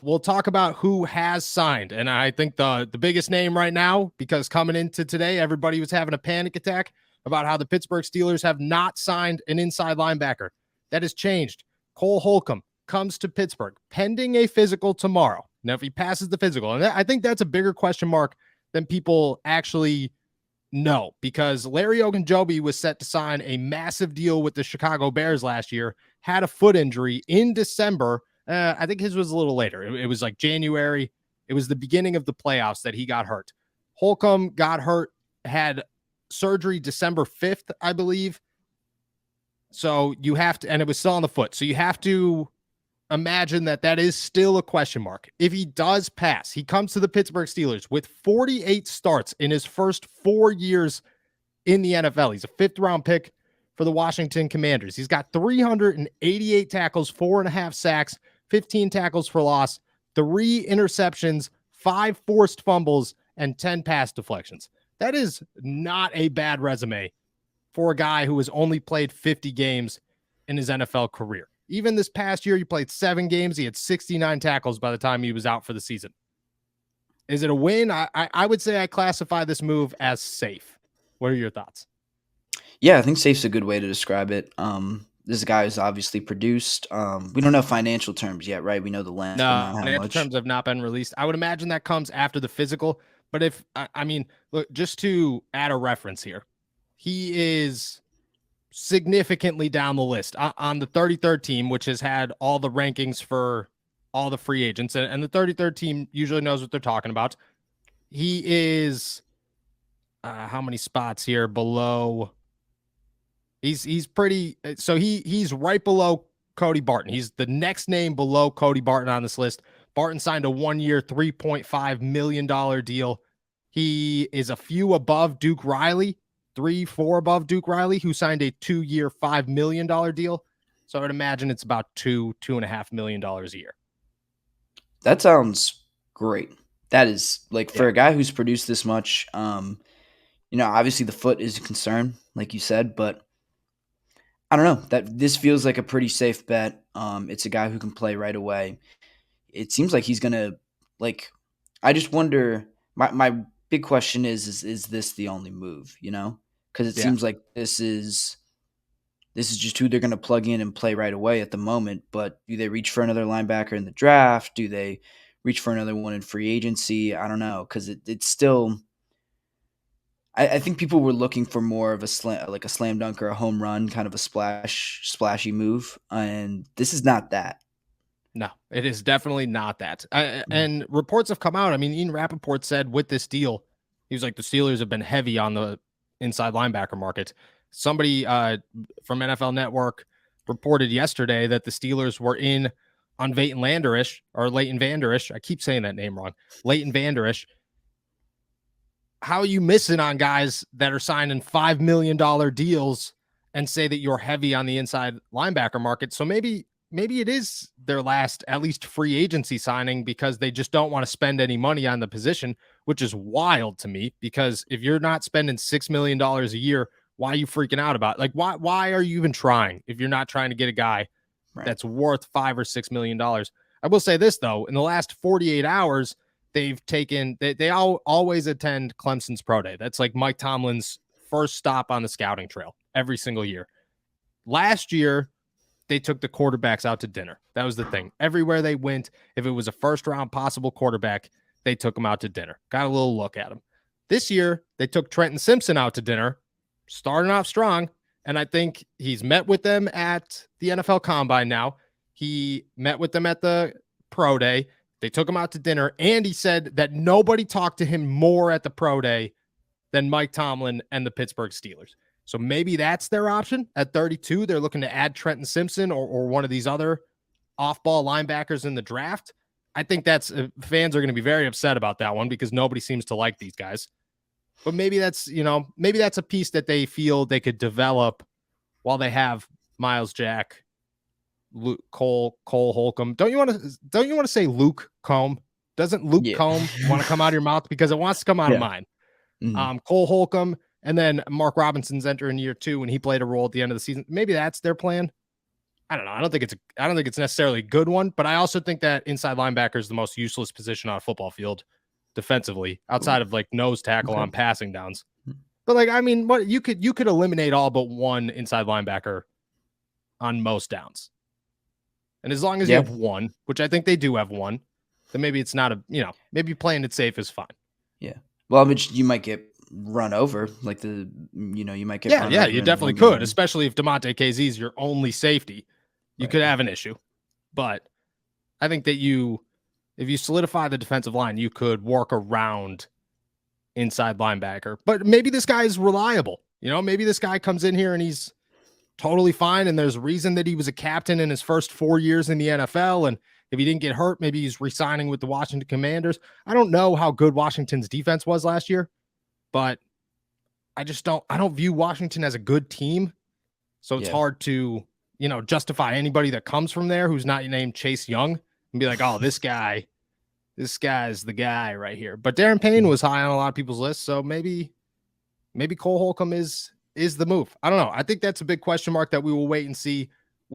we'll talk about who has signed. And I think the biggest name right now, because coming into today, everybody was having a panic attack about how the Pittsburgh Steelers have not signed an inside linebacker. That has changed. Cole Holcomb comes to Pittsburgh pending a physical tomorrow. Now, if he passes the physical, and I think that's a bigger question mark than people actually know, because Larry Ogunjobi was set to sign a massive deal with the Chicago Bears last year, had a foot injury in December. I think his was a little later. It was like January. It was the beginning of the playoffs that he got hurt. Holcomb got hurt, had surgery December 5th, I believe. So you have to, and it was still on the foot. So you have to imagine that is still a question mark. If he does pass, he comes to the Pittsburgh Steelers with 48 starts in his first 4 years in the NFL. He's a 5th round pick for the Washington Commanders. He's got 388 tackles, 4.5 sacks, 15 tackles for loss, 3 interceptions, 5 forced fumbles, and 10 pass deflections. That is not a bad resume for a guy who has only played 50 games in his NFL career. Even this past year, he played 7 games. He had 69 tackles by the time he was out for the season. Is it a win? I would say I classify this move as safe. What are your thoughts? Yeah, I think safe's a good way to describe it. This guy is obviously produced. We don't know financial terms yet, right? We know the length, but not how Financial much. terms have not been released. I would imagine that comes after the physical. But if, I mean, look, just to add a reference here, he is significantly down the list on the 33rd team, which has had all the rankings for all the free agents. And the 33rd team usually knows what they're talking about. He is how many spots here below? He's pretty. So he's right below Cody Barton. He's the next name below Cody Barton on this list. Barton signed a 1-year, $3.5 million deal. He is a few above Duke Riley, 3-4 above Duke Riley, who signed a 2-year, $5 million deal. So I would imagine it's about $2.5 million a year. That sounds great. That is like for a guy who's produced this much. Obviously the foot is a concern, like you said, but I don't know, that this feels like a pretty safe bet. It's a guy who can play right away. It seems like he's gonna I just wonder. My big question is this the only move? Because it seems like this is just who they're going to plug in and play right away at the moment. But do they reach for another linebacker in the draft? Do they reach for another one in free agency? I don't know, because it's still. I think people were looking for more of a slam dunk or a home run, kind of a splashy move, and this is not that. No, it is definitely not that. And reports have come out. I mean, Ian Rappaport said with this deal, he was like, the Steelers have been heavy on the inside linebacker market. Somebody from NFL Network reported yesterday that the Steelers were in on Leighton Vander Esch. I keep saying that name wrong. Leighton Vander Esch. How are you missing on guys that are signing $5 million deals and say that you're heavy on the inside linebacker market? So maybe it is their last, at least free agency signing, because they just don't want to spend any money on the position, which is wild to me, because if you're not spending $6 million a year, why are you freaking out about it? Why are you even trying if you're not trying to get a guy that's worth $5 or $6 million? I will say this, though, in the last 48 hours, they've taken, they always attend Clemson's Pro Day. That's like Mike Tomlin's first stop on the scouting trail every single year. Last year, they took the quarterbacks out to dinner. That was the thing. Everywhere they went, if it was a first-round possible quarterback, they took him out to dinner. Got a little look at him. This year, they took Trenton Simpson out to dinner, starting off strong, and I think he's met with them at the NFL Combine now. He met with them at the Pro Day. They took him out to dinner, and he said that nobody talked to him more at the Pro Day than Mike Tomlin and the Pittsburgh Steelers. So maybe that's their option at 32. They're looking to add Trenton Simpson or one of these other off-ball linebackers in the draft. I think that's fans are going to be very upset about that one because nobody seems to like these guys. But maybe that's a piece that they feel they could develop while they have Miles Jack, Cole Holcomb. Don't you want to say Luke Combs? Doesn't Luke Combs want to come out of your mouth? Because it wants to come out of mine. Mm-hmm. Cole Holcomb, and then Mark Robinson's entering year 2, and he played a role at the end of the season. Maybe that's their plan. I don't know. I don't think it's necessarily a good one, but I also think that inside linebacker is the most useless position on a football field defensively, outside of like nose tackle on passing downs. But like, I mean, what you could eliminate all but one inside linebacker on most downs. And as long as you have one, which I think they do have one, then maybe it's not maybe playing it safe is fine. Yeah. Well, I mean, you might get run over, like you might get run over. You definitely could, especially if DeMonte KZ is your only safety. You could have an issue. But I think that if you solidify the defensive line, you could work around inside linebacker. But maybe this guy is reliable. Maybe this guy comes in here and he's totally fine, and there's a reason that he was a captain in his first 4 years in the NFL, and if he didn't get hurt, maybe he's re-signing with the Washington Commanders. I don't know how good Washington's defense was last year, but I don't view Washington as a good team. So it's hard to, justify anybody that comes from there who's not named Chase Young and be like, oh, this guy's the guy right here. But Darren Payne was high on a lot of people's lists, so maybe Cole Holcomb is the move. I don't know. I think that's a big question mark that we will wait and see